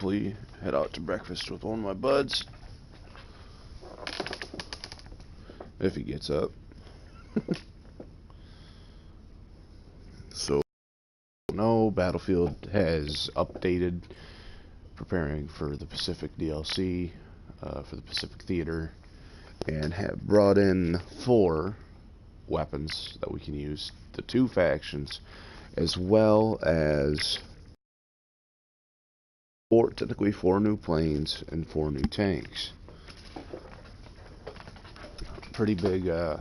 Please head out to breakfast with one of my buds. If he gets up. So, no, Battlefield has updated, preparing for the Pacific DLC, for the Pacific Theater, and have brought in 4 weapons that we can use, the 2 factions, as well as technically 4 new planes and 4 new tanks. Pretty big, I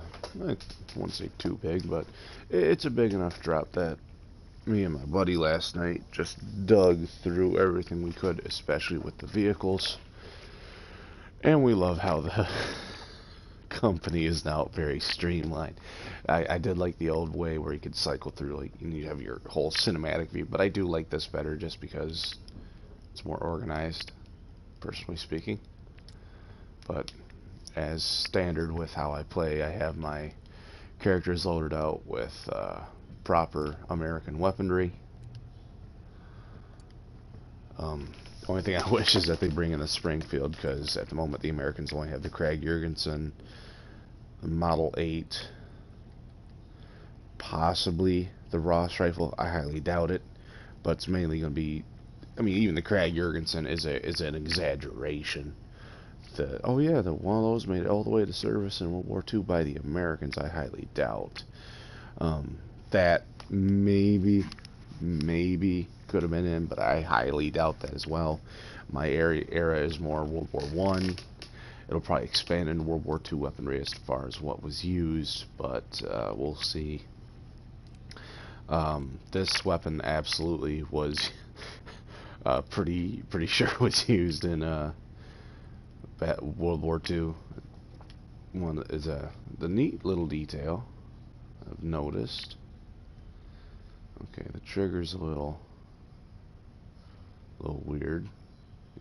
won't say too big, but it's a big enough drop that me and my buddy last night just dug through everything we could, especially with the vehicles. And we love how the company is now very streamlined. I did like the old way where you could cycle through, like, and you have your whole cinematic view, but I do like this better just because it's more organized, personally speaking. But as standard with how I play, I have my characters loaded out with proper American weaponry. The only thing I wish is that they bring in the Springfield, because at the moment the Americans only have the Krag-Jurgensen, the Model 8, possibly the Ross rifle. I highly doubt it, but it's mainly going to be, I mean, even the Krag-Jurgensen is an exaggeration. Oh yeah, one of those made it all the way to service in World War II by the Americans. I highly doubt. That maybe could have been in, but I highly doubt that as well. My era is more World War One. It'll probably expand into World War II weaponry as far as what was used, but we'll see. This weapon absolutely was pretty sure was used in World War II. One is the neat little detail I've noticed. Okay, the trigger's a little weird.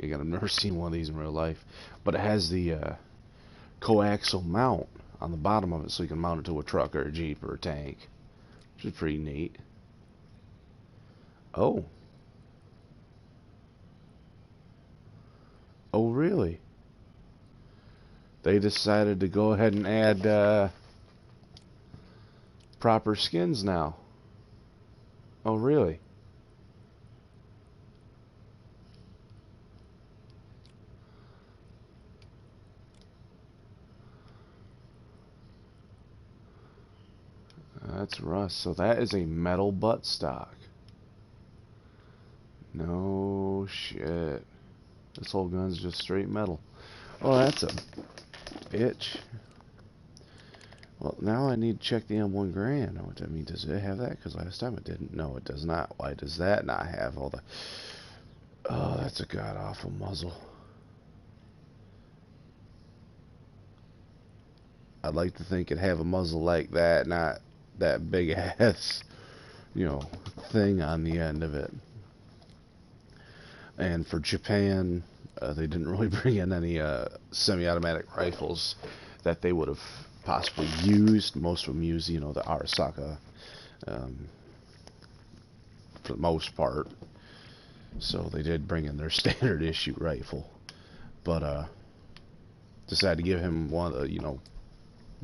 I've never seen one of these in real life, but it has the coaxial mount on the bottom of it, so you can mount it to a truck or a jeep or a tank, which is pretty neat. Oh really? They decided to go ahead and add proper skins now. Oh really? That's rust. So that is a metal buttstock. No shit. This whole gun's just straight metal. Oh, that's a bitch. Well, now I need to check the M1 Garand. I mean, does it have that? Because last time it didn't. No, it does not. Why does that not have all the... Oh, that's a god-awful muzzle. I'd like to think it'd have a muzzle like that, not that big-ass, thing on the end of it. And for Japan, they didn't really bring in any semi-automatic rifles that they would have possibly used. Most of them use, the Arasaka, for the most part. So they did bring in their standard issue rifle, but decided to give him one of the,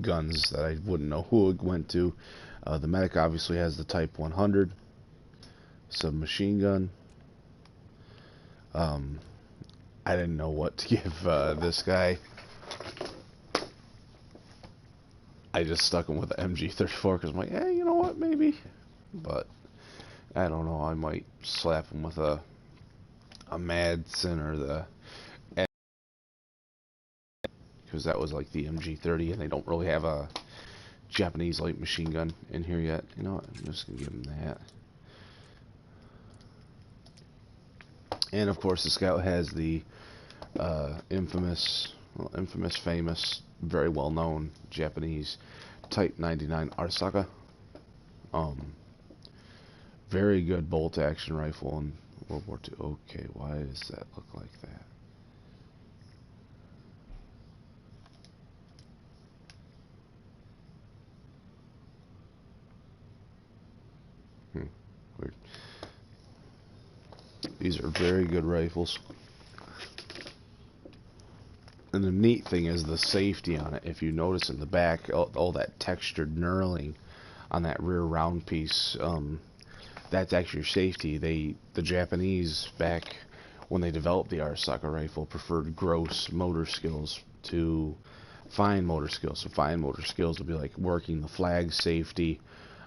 guns that I wouldn't know who it went to. The medic obviously has the Type 100 submachine gun. I didn't know what to give this guy. I just stuck him with the MG34 because I'm like, you know what, maybe. But I don't know. I might slap him with a Madsen or the, because that was like the MG30, and they don't really have a Japanese light machine gun in here yet. You know what? I'm just gonna give him that. And of course, the Scout has the famous, very well-known Japanese Type 99 Arasaka. Very good bolt-action rifle in World War II. Okay, why does that look like that? Weird. These are very good rifles. And the neat thing is the safety on it. If you notice in the back, all that textured knurling on that rear round piece, that's actually your safety. The Japanese, back when they developed the Arisaka rifle, preferred gross motor skills to fine motor skills. So fine motor skills would be like working the flag safety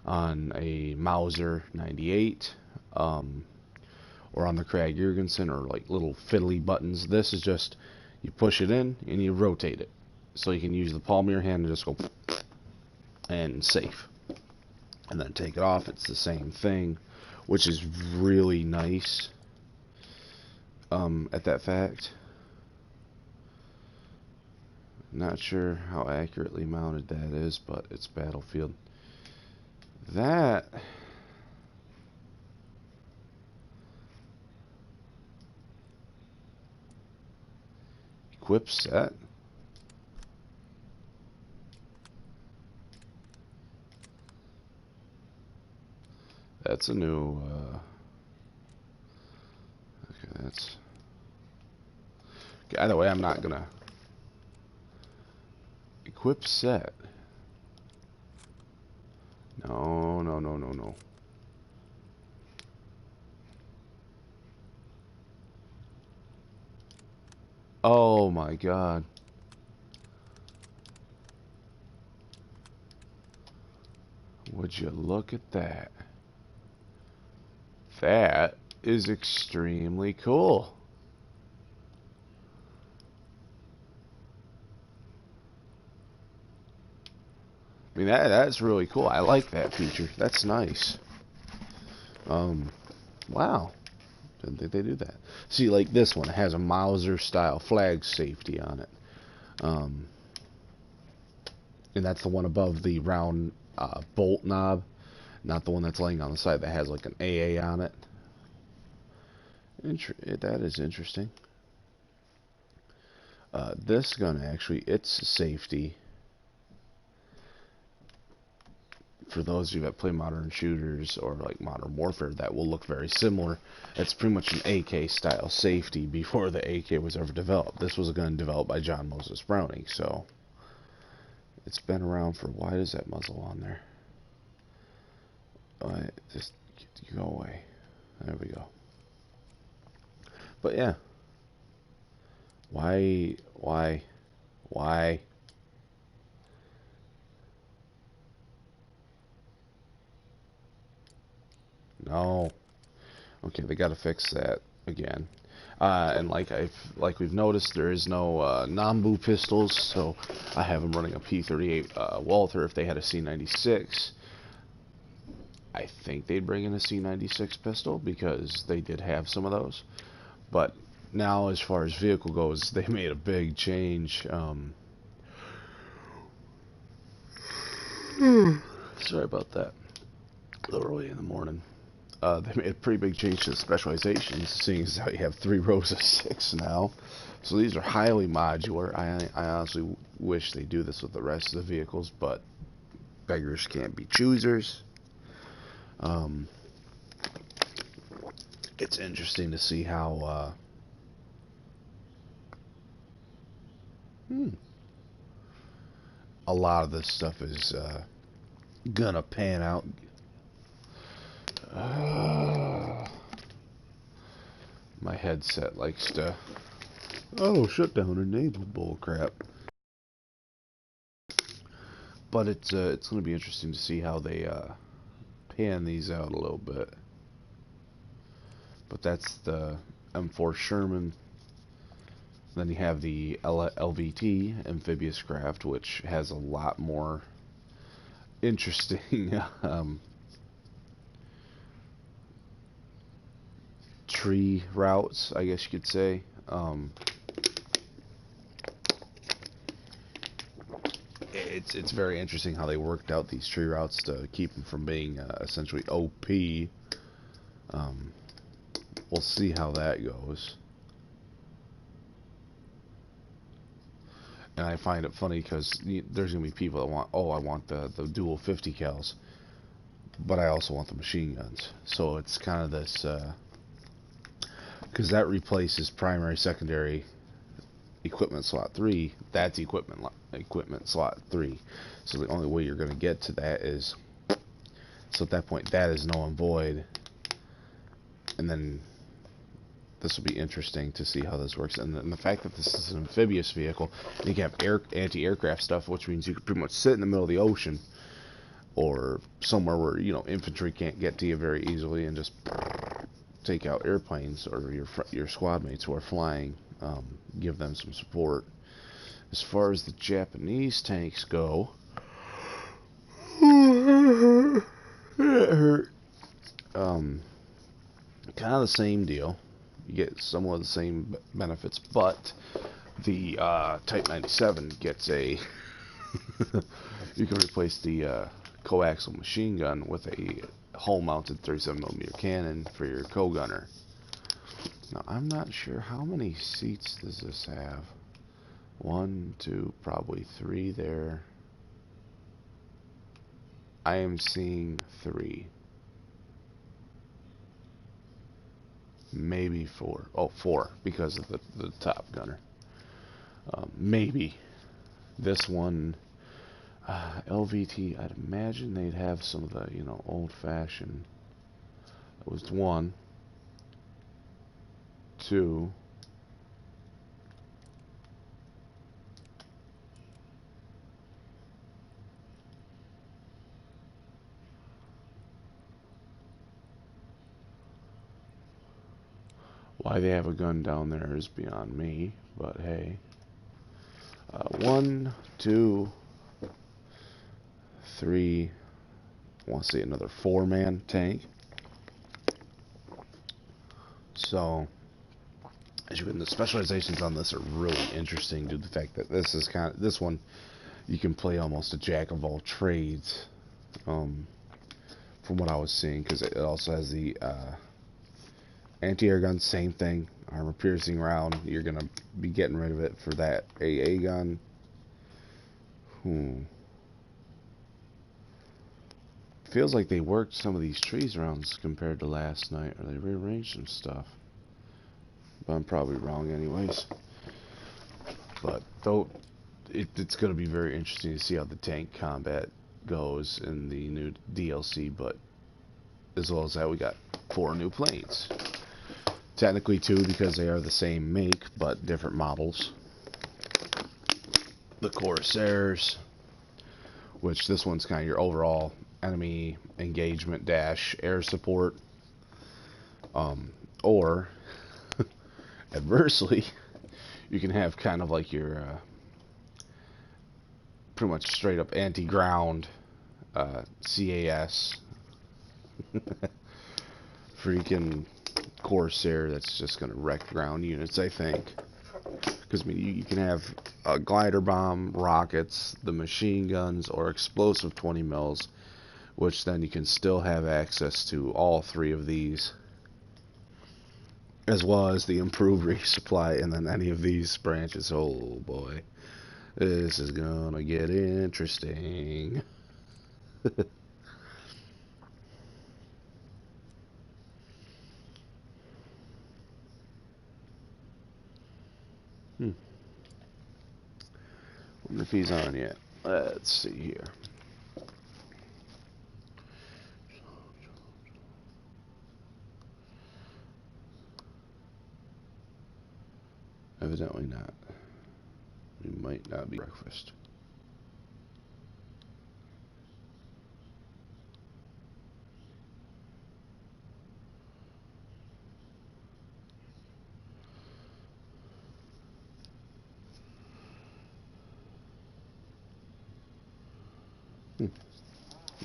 on a Mauser 98, or on the Krag Jurgensen, or like little fiddly buttons. This is just, you push it in and you rotate it. So you can use the palm of your hand and just go and safe. And then take it off. It's the same thing, which is really nice at that fact. Not sure how accurately mounted that is, but it's Battlefield. That equip set. That's a new okay, that's okay, either way, I'm not gonna equip set. No, no, no, no, no. Oh my god. Would you look at that? That is extremely cool. I mean, that's really cool. I like that feature. That's nice. Wow. Didn't think they do that. See, like this one, it has a Mauser style flag safety on it. And that's the one above the round bolt knob, not the one that's laying on the side that has like an AA on it. That is interesting. This gun, actually, its safety, for those of you that play modern shooters or like Modern Warfare, that will look very similar. It's pretty much an AK style safety before the AK was ever developed. This was a gun developed by John Moses Browning, so it's been around for. Why is that muzzle on there? Just go away. There we go. But yeah, why? No. Okay, they got to fix that again. And like we've noticed, there is no Nambu pistols, so I have them running a P38 Walther. If they had a C96, I think they'd bring in a C96 pistol, because they did have some of those. But now, as far as vehicle goes, they made a big change. Sorry about that. A little early in the morning. They made a pretty big change to the specializations, seeing as how you have 3 rows of 6 now. So these are highly modular. I honestly wish they do this with the rest of the vehicles, but beggars can't be choosers. It's interesting to see how a lot of this stuff is gonna pan out. My headset likes to shut down enable bullcrap. But it's going to be interesting to see how they pan these out a little bit. But that's the M4 Sherman. Then you have the LVT amphibious craft, which has a lot more interesting tree routes, I guess you could say. It's very interesting how they worked out these tree routes to keep them from being essentially OP. We'll see how that goes. And I find it funny because there's going to be people that want, I want the dual 50 cals, but I also want the machine guns. So it's kind of this, because that replaces primary, secondary, equipment slot 3, that's equipment slot 3. So the only way you're going to get to that is, so at that point that is null and void. And then this will be interesting to see how this works. And the fact that this is an amphibious vehicle, you can have anti-aircraft stuff, which means you can pretty much sit in the middle of the ocean or somewhere where, you know, infantry can't get to you very easily and just take out airplanes or your squad mates who are flying, give them some support. As far as the Japanese tanks go, it hurt. Kind of the same deal. You get somewhat of the same benefits, but the Type 97 gets a you can replace the coaxial machine gun with a hull-mounted 37mm cannon for your co-gunner. Now, I'm not sure how many seats does this have. 1, 2, probably 3 there. I am seeing 3. Maybe 4. Oh, 4 because of the top gunner. Maybe. This one, LVT, I'd imagine they'd have some of the, you know, old-fashioned. It was 1, 2, why they have a gun down there is beyond me, but hey. 1, 2, 3, I want to see another 4-man tank. So, as you can, the specializations on this are really interesting due to the fact that this one you can play almost a jack of all trades, from what I was seeing, because it also has the anti-air gun, same thing, armor piercing round. You're gonna be getting rid of it for that AA gun. Feels like they worked some of these trees rounds compared to last night, or they rearranged some stuff. But I'm probably wrong anyways. But though it's going to be very interesting to see how the tank combat goes in the new DLC. But as well as that, we got 4 new planes. Technically 2 because they are the same make but different models. The Corsairs, which this one's kind of your overall enemy engagement dash air support, or adversely, you can have kind of like your pretty much straight up anti-ground CAS freaking Corsair that's just gonna wreck ground units, I think. Because I mean, you can have a glider bomb, rockets, the machine guns, or explosive 20 mils, which then you can still have access to all 3 of these, as well as the improved resupply, and then any of these branches. Oh boy, this is gonna get interesting. Wonder if he's on yet. Let's see here. Evidently not. We might not be breakfast.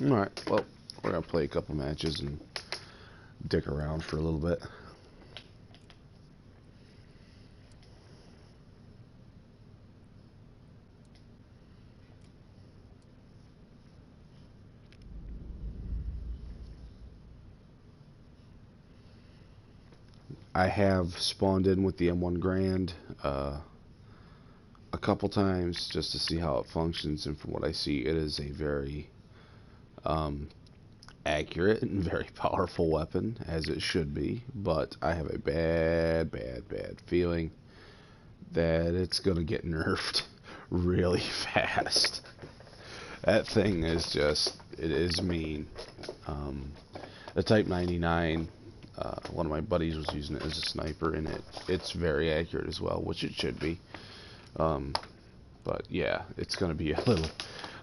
Alright, well, we're going to play a couple matches and dick around for a little bit. I have spawned in with the M1 Grand a couple times just to see how it functions, and from what I see, it is a very accurate and very powerful weapon, as it should be. But I have a bad feeling that it's gonna get nerfed really fast. That thing is just, it is mean. The Type 99, one of my buddies was using it as a sniper, and it's very accurate as well, which it should be. But yeah, it's gonna be a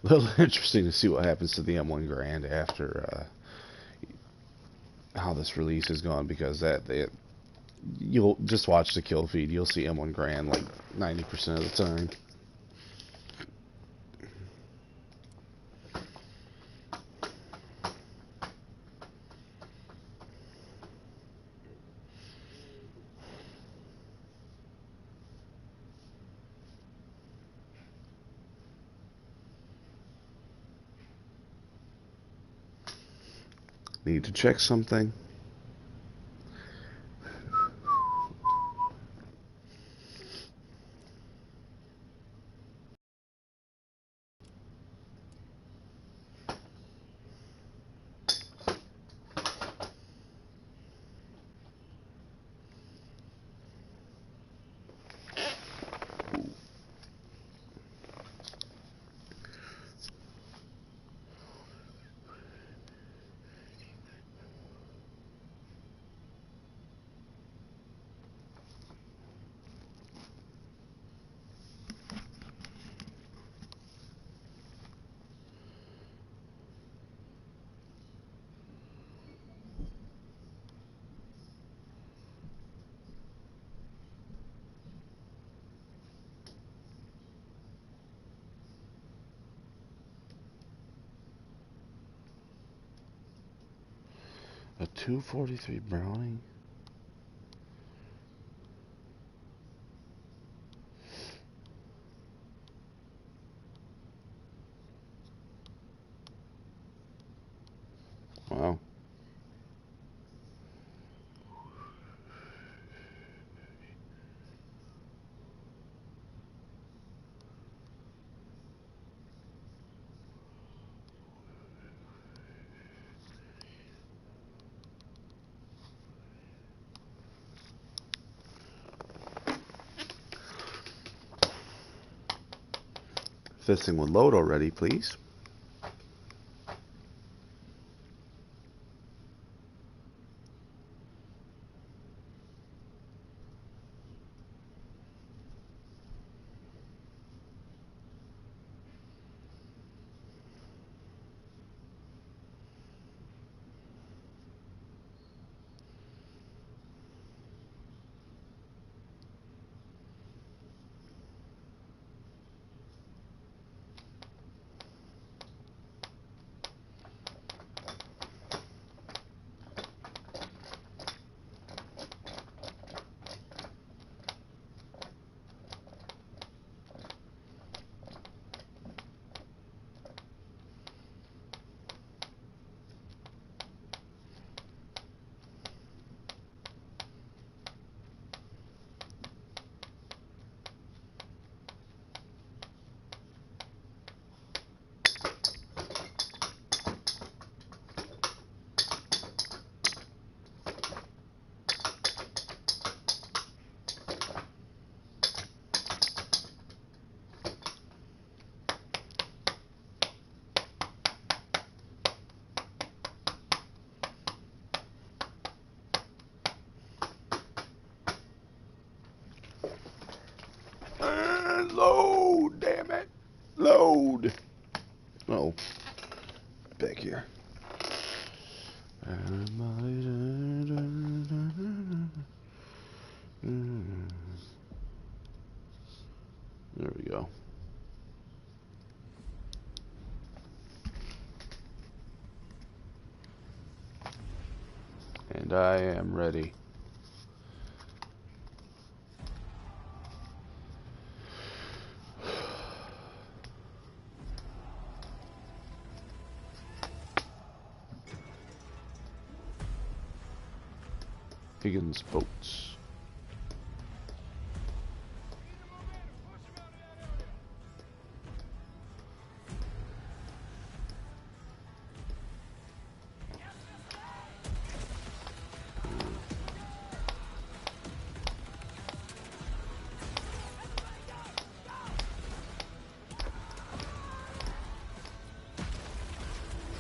little interesting to see what happens to the M1 Grand after how this release has gone, because you'll just watch the kill feed, you'll see M1 Grand like 90% of the time. Need to check something. A 243 Browning? Wow. If this thing would load already, please. Load, damn it. Load. Oh, back here. There we go. And I am ready. Higgins boats.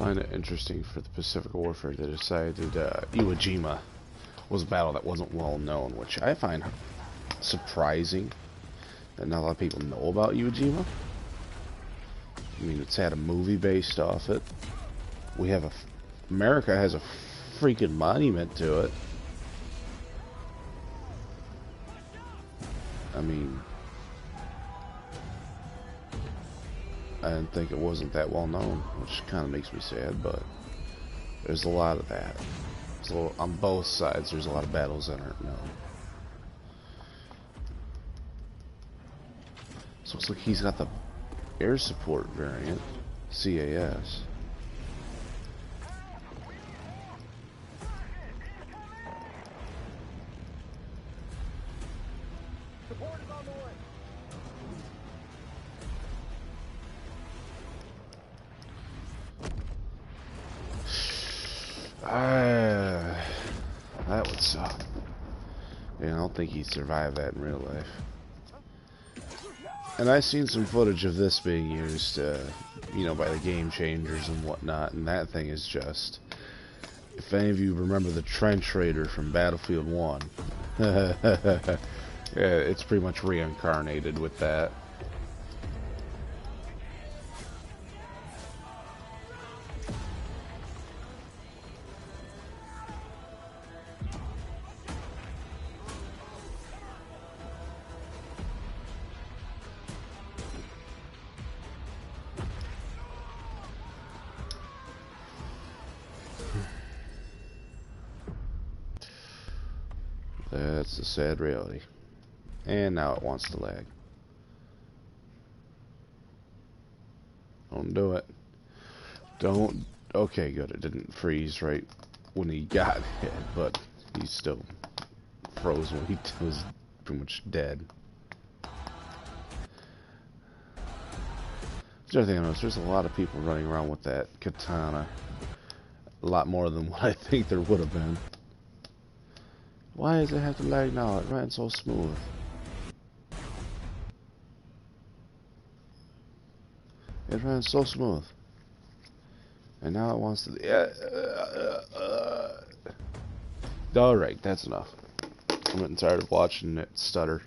find it interesting for the Pacific Warfare they decided Iwo Jima was a battle that wasn't well known, which I find surprising that not a lot of people know about Iwo Jima. I mean, it's had a movie based off it. We have America has a freaking monument to it. I mean, I didn't think it wasn't that well known, which kind of makes me sad, but there's a lot of that. So on both sides, there's a lot of battles that aren't known. So it looks like he's got the air support variant, CAS. That would suck. Yeah, I don't think he'd survive that in real life. And I've seen some footage of this being used, you know, by the game changers and whatnot, and that thing is just... If any of you remember the Trench Raider from Battlefield 1, yeah, it's pretty much reincarnated with that. That's the sad reality. And now it wants to lag. Don't do it. Don't. Okay, good. It didn't freeze right when he got hit, but he still froze when he was pretty much dead. The other thing I noticed, there's a lot of people running around with that katana. A lot more than what I think there would have been. Why does it have to lag now? It ran so smooth. It ran so smooth. And now it wants to... Alright, that's enough. I'm getting tired of watching it stutter.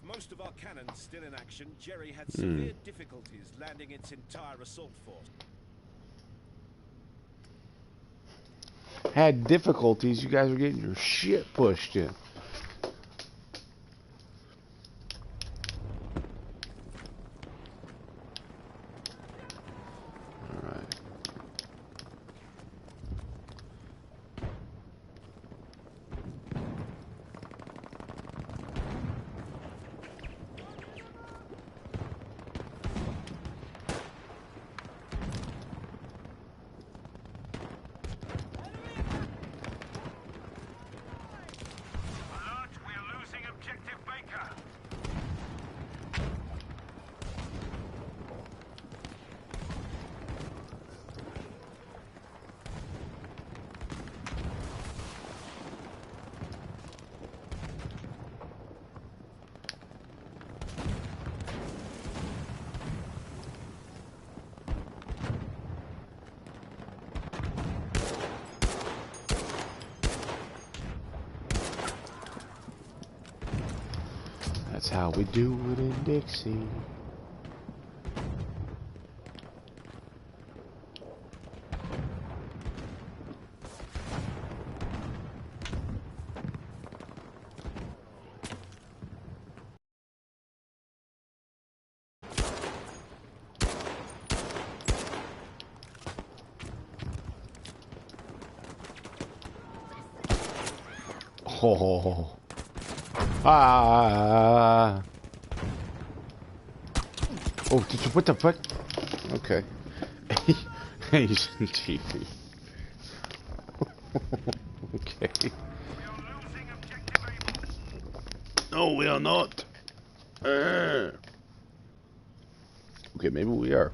Most of our cannons still in action, Jerry had severe difficulties landing its entire assault force. Had difficulties? You guys were getting your shit pushed in. how we do it in Dixie. Oh. Ah. Oh, did you, what the fuck? Okay. He's in TV. Okay. No, we are not. Okay, maybe we are.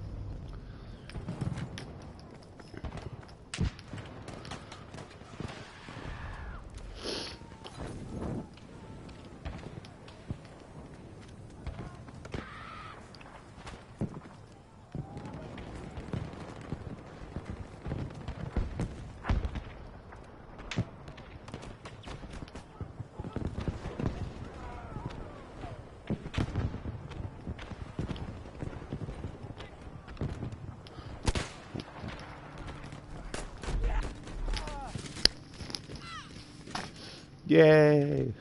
Yay!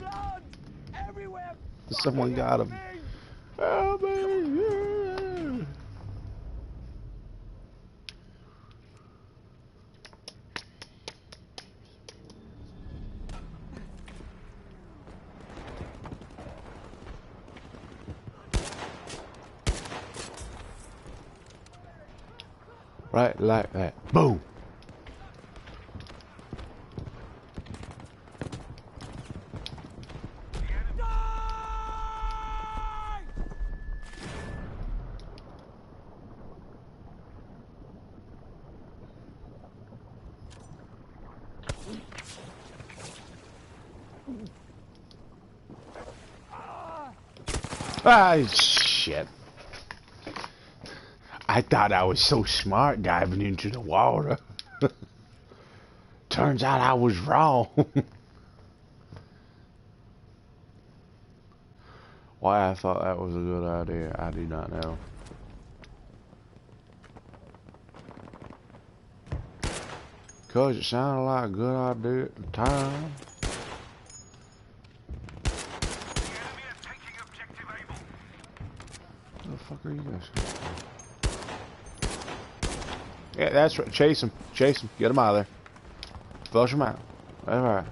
Someone got him. Help me! Yeah. Right like that. Boom! Ah, shit. I thought I was so smart diving into the water. Turns out I was wrong. Why I thought that was a good idea, I do not know. Cause it sounded like a good idea at the time. Where the fuck are you guys? Yeah, that's right. Chase him. Chase him. Get him out of there. Flush him out. That's right.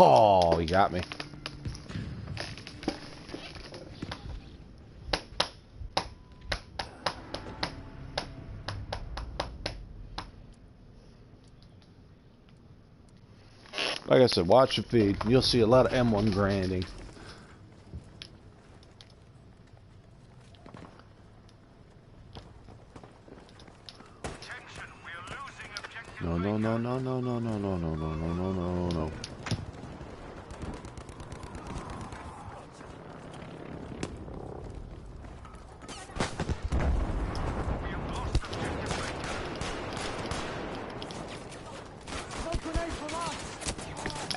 Oh, he got me. Like I said, watch the feed. You'll see a lot of M1 grinding. No, no, no, no, no, no, no, no, no, no, no, no, no, no.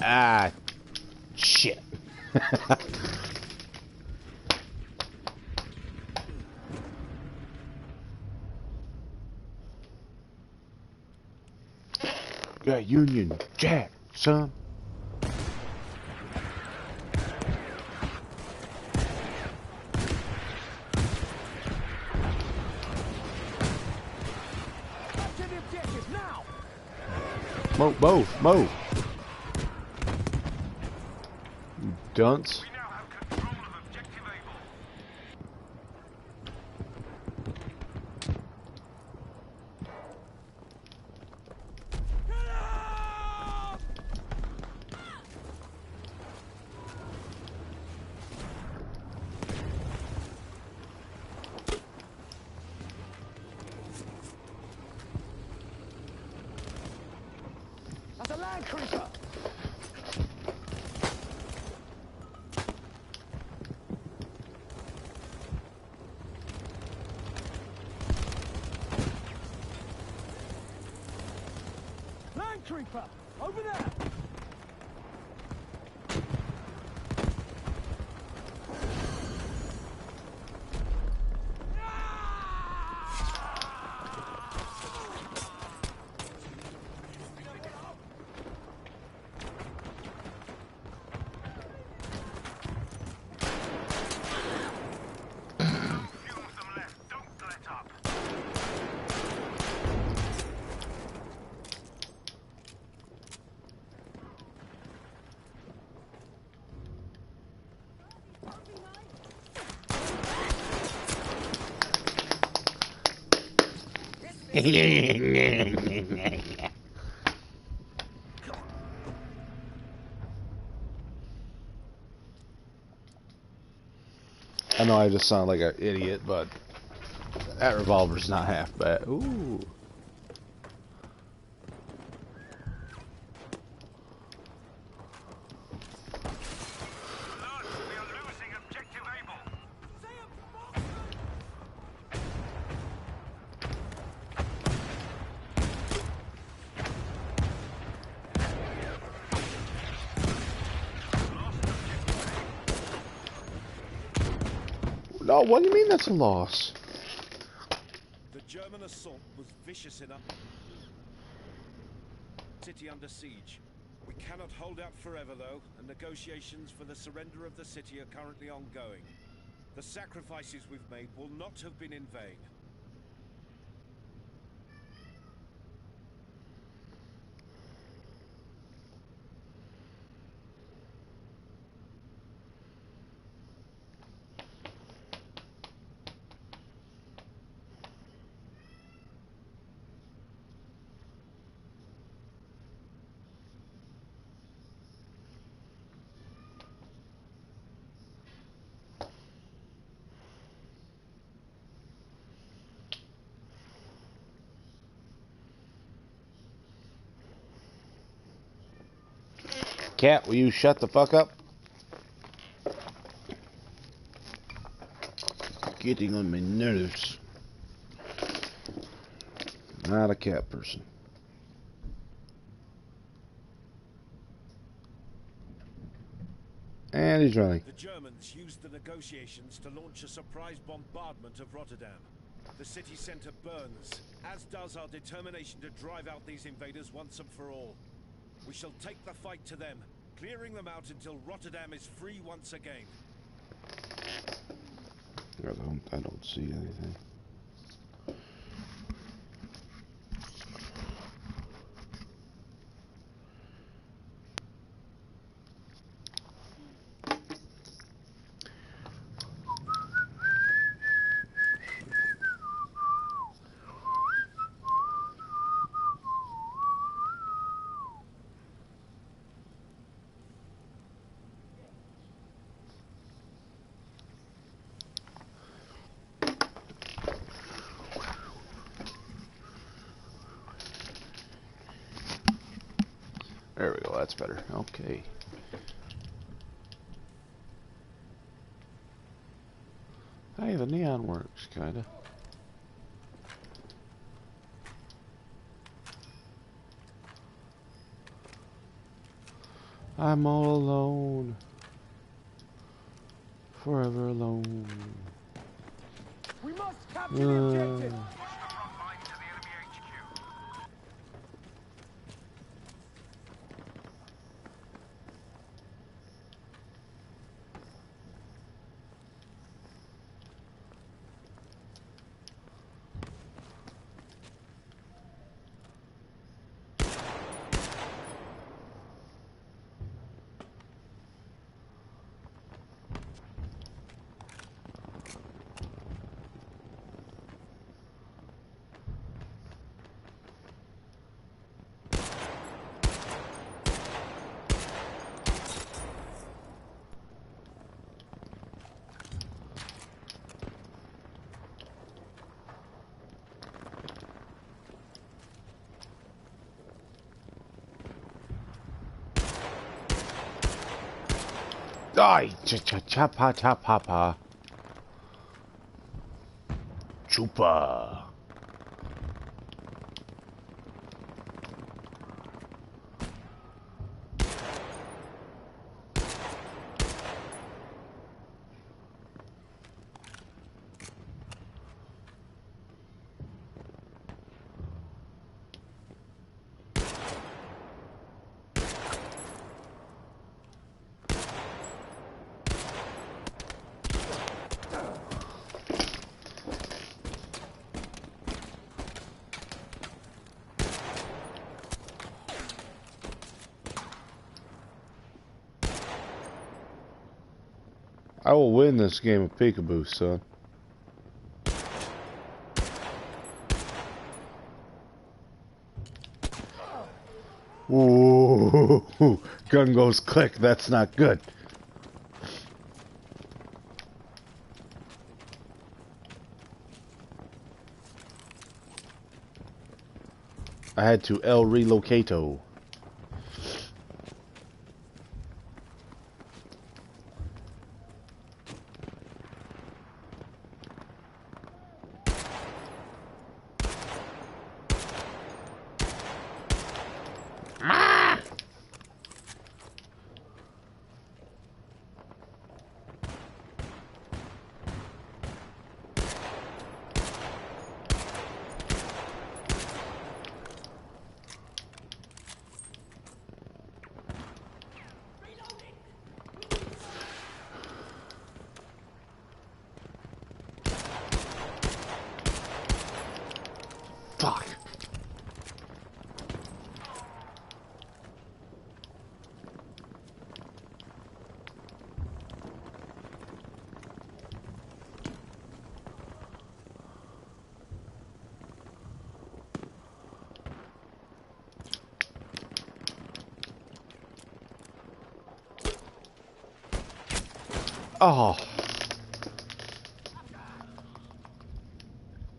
Ah, shit. Got Union Jack, son. Move. You dunce. We now have control of objective Able. That's a land creeper! Land creeper! Over there! I know I just sound like an idiot, but that revolver's not half bad. Ooh. No, what do you mean that's a loss? The German assault was vicious enough. City under siege. We cannot hold out forever, though, and negotiations for the surrender of the city are currently ongoing. The sacrifices we've made will not have been in vain. Cat, will you shut the fuck up? Getting on my nerves. Not a cat person. And he's running. The Germans used the negotiations to launch a surprise bombardment of Rotterdam. The city centre burns, as does our determination to drive out these invaders once and for all. We shall take the fight to them, clearing them out until Rotterdam is free once again. I don't see anything. There we go, that's better. Okay. Hey, the neon works, kinda. I'm all alone. Forever alone. We must capture the objective! Die! Cha-cha-cha-pa, cha-pa-pa. Chupa. I will win this game of peekaboo, son. Ooh, gun goes click. That's not good. I had to El Relocato. Fuck. Oh.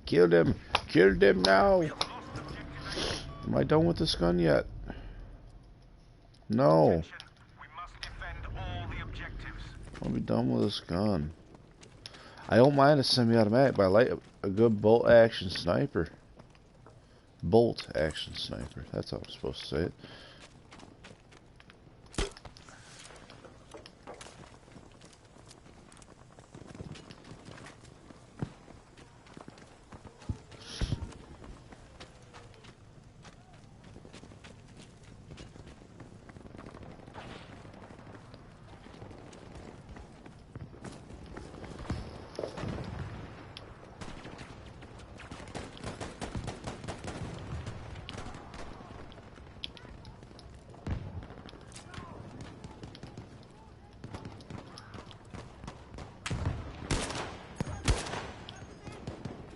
Kill them. Kill them now. Am I done with this gun yet? No. We must defend all the objectives. I'll be done with this gun. I don't mind a semi-automatic, but I like a good bolt action sniper. Bolt action sniper. That's how I'm supposed to say it.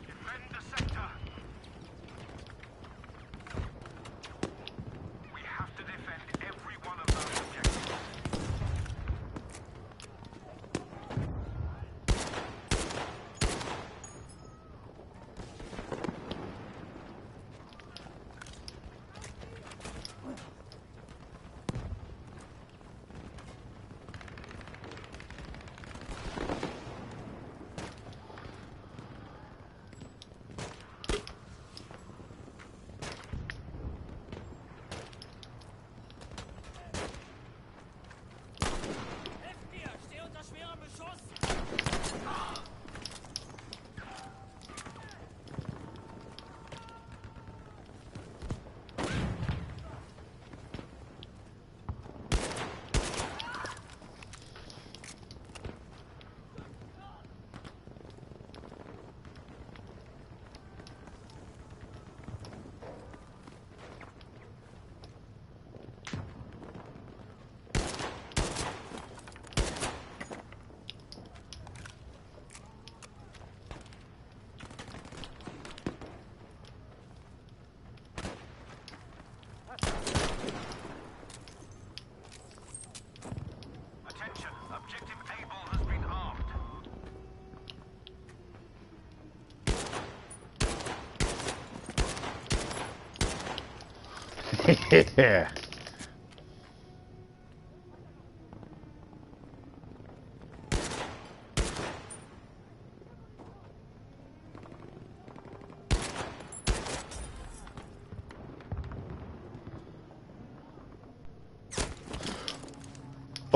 Defend the sector. We have to defend every one of those objectives. Attention, objective Able has been armed.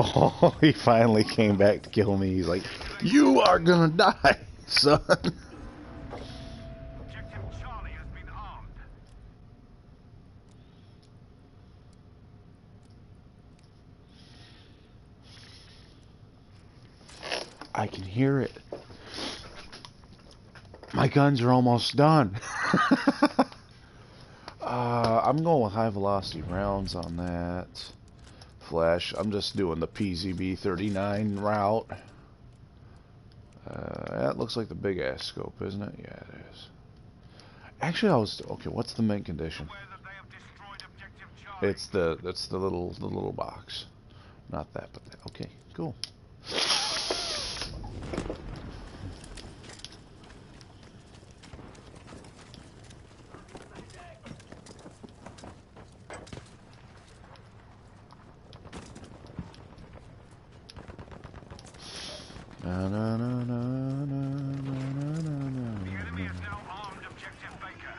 Oh, he finally came back to kill me. He's like, "You are gonna die, son." Objective Charlie has been armed. I can hear it. My guns are almost done. I'm going with high velocity rounds on that. Flash. I'm just doing the PZB 39 route. That looks like the big ass scope, isn't it? Yeah, it is. Actually, okay. What's the mint condition? It's the little box, not that, but that. Okay, cool. Na, na, na, na, na, na, na, na, The enemy na. has now armed Objective Baker.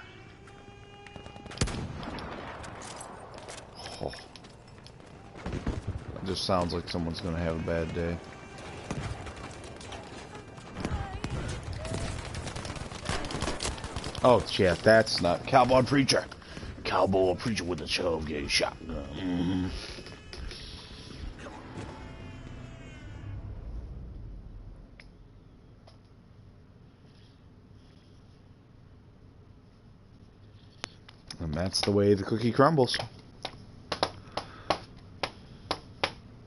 Oh. It just sounds like someone's gonna have a bad day. Oh, yeah, that's not Cowboy Preacher. Cowboy Preacher with a 12-gauge shotgun. Mm-hmm. And that's the way the cookie crumbles.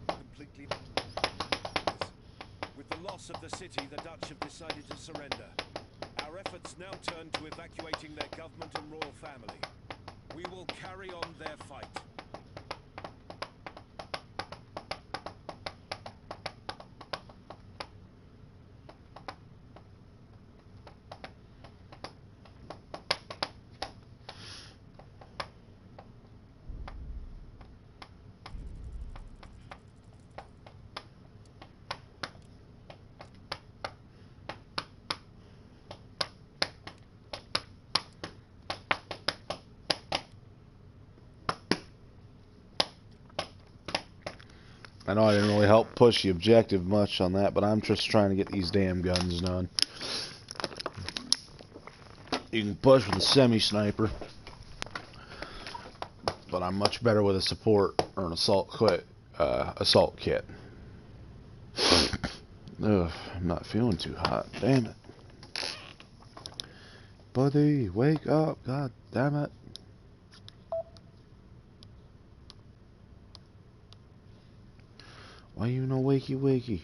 Completely. With the loss of the city, the Dutch have decided to surrender. Our efforts now turn to evacuating their government and royal family. We will carry on their fight. I know I didn't really help push the objective much on that, but I'm just trying to get these damn guns done. You can push with a semi-sniper, but I'm much better with a support or an assault kit. Ugh, I'm not feeling too hot. Damn it. Buddy, wake up. God damn it. Why you no wakey wakey?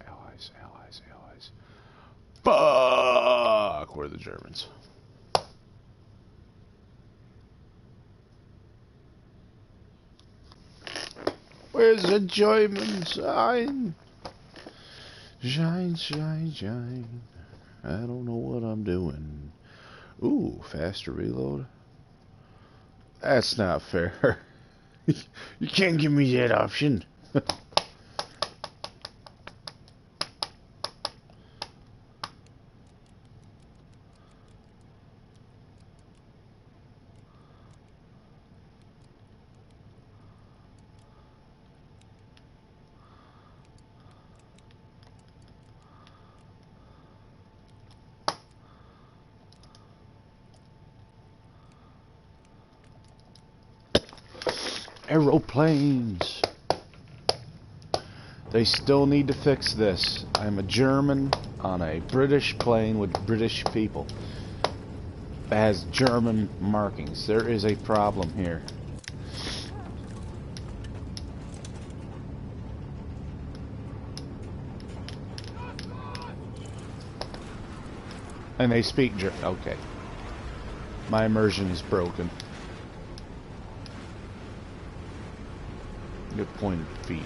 Allies, allies, allies. Fuck! We're the Germans. Where's the German sign? Shine, shine, shine. I don't know what I'm doing. Ooh, faster reload. That's not fair. You can't give me that option. Aeroplanes. They still need to fix this. I'm a German on a British plane with British people. That has German markings. There is a problem here. And they speak German. Okay. My immersion is broken. Good pointed feet.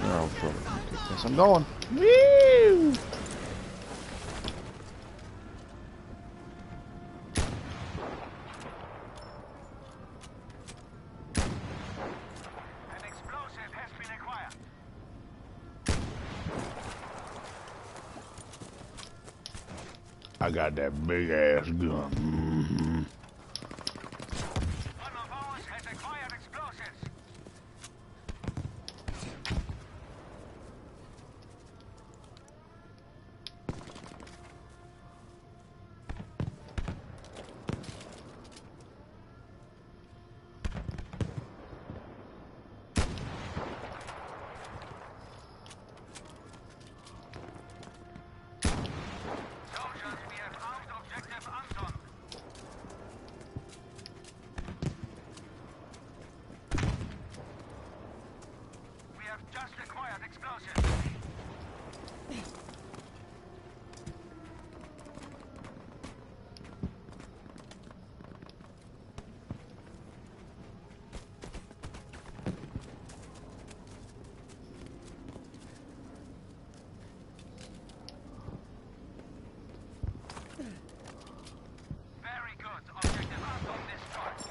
Oh, fuck. I'm going. Woo! I got that big ass gun. Mm-hmm. One of ours has acquired explosives. Soldiers, we have armed objective Anton. We have just acquired explosives. Very good. Objective Anton destroyed.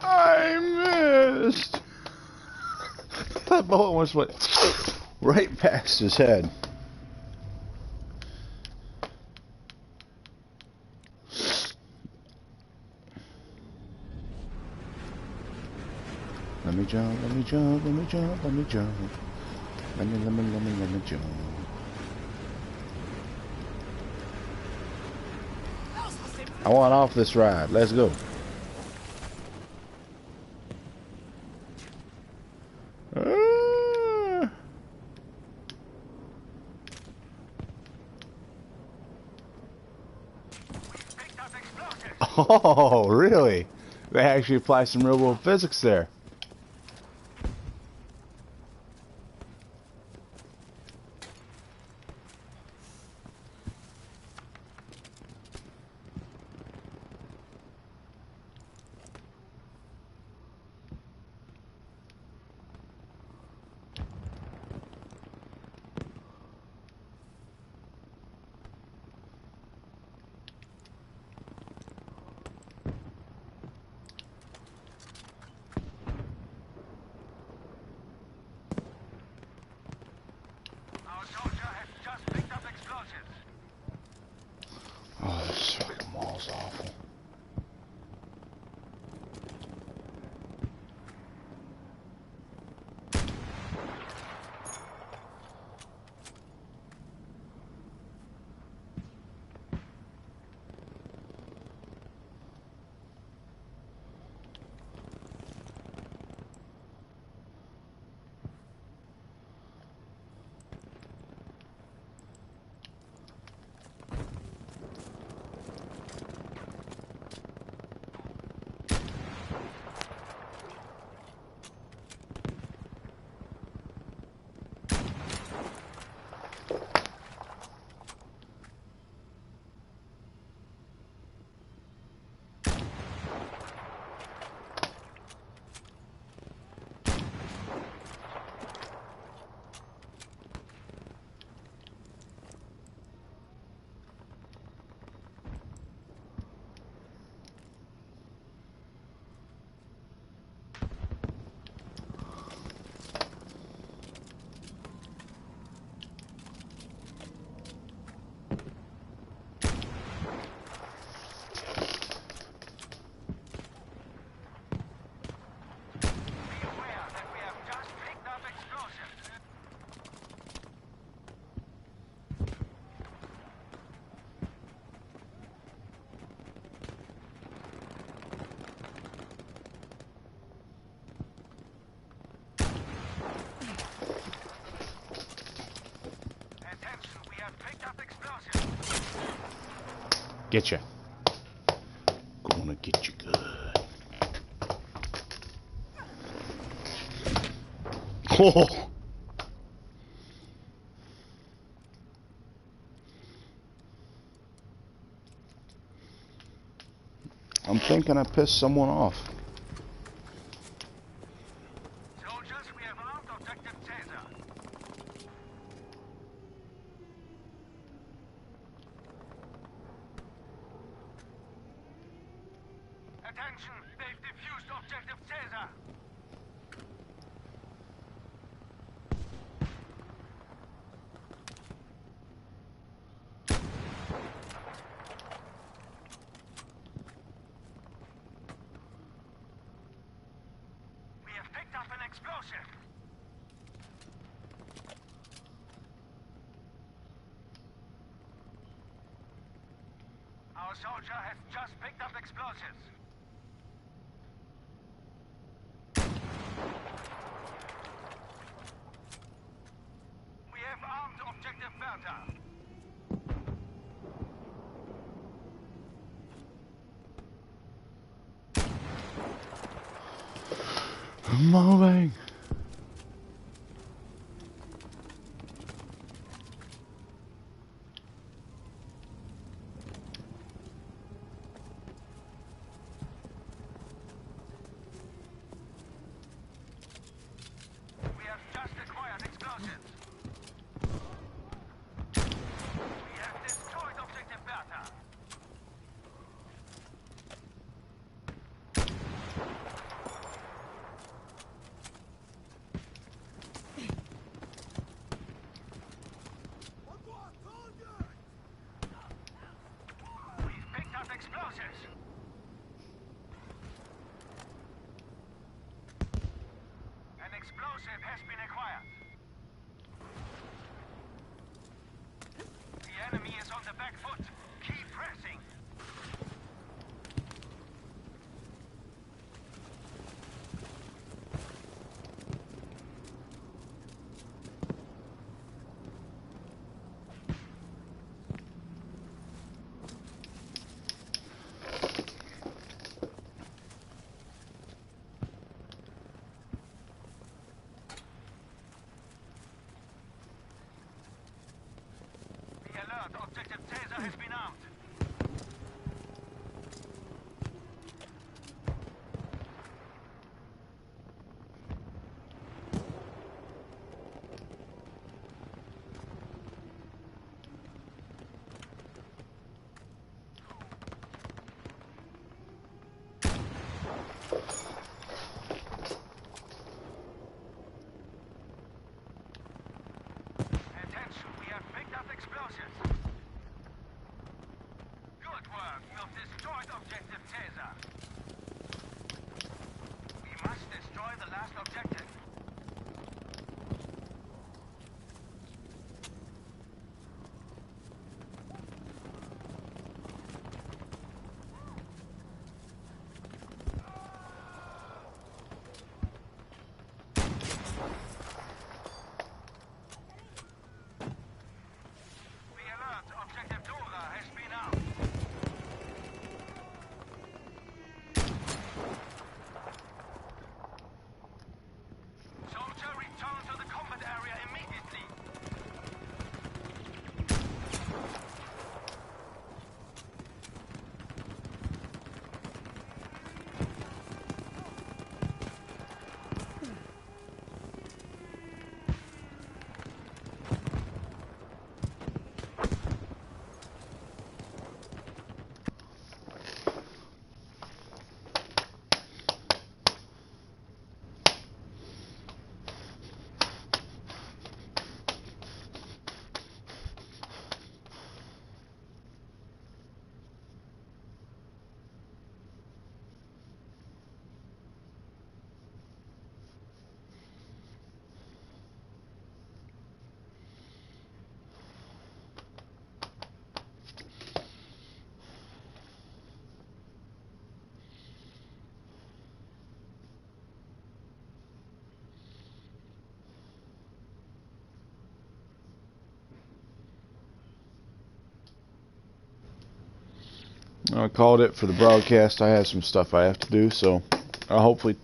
I missed. That bullet almost went right past his head. Let me jump, let me jump, let me jump, let me jump. Let me jump. I want off this ride. Let's go. Picked up explosives. Oh, really? They actually apply some real world physics there. Our soldier has just picked up explosives. Oh, this fucking wall's awful. Be aware that we have just picked up explosives. Attention, we have picked up explosives. Get you. Gonna get you good. Oh. I'm thinking I pissed someone off. Soldiers, we have armed objective Caesar. Attention, they've defused objective Caesar. Our soldier has just picked up explosives. We have armed objective Bertha. Moving. We have just acquired explosives. We have destroyed objective Bertha. We've picked up explosives. An explosive has been acquired. The enemy is on the back foot. Keep pressing. Be alert, objective Taser has been armed. Attention, we have picked up explosives. Good work, you've destroyed objective Taser. We must destroy the last objective. Be alert, objective Dora has been armed. Soldier, return to the combat area immediately. I called it for the broadcast. I have some stuff I have to do, so I'll hopefully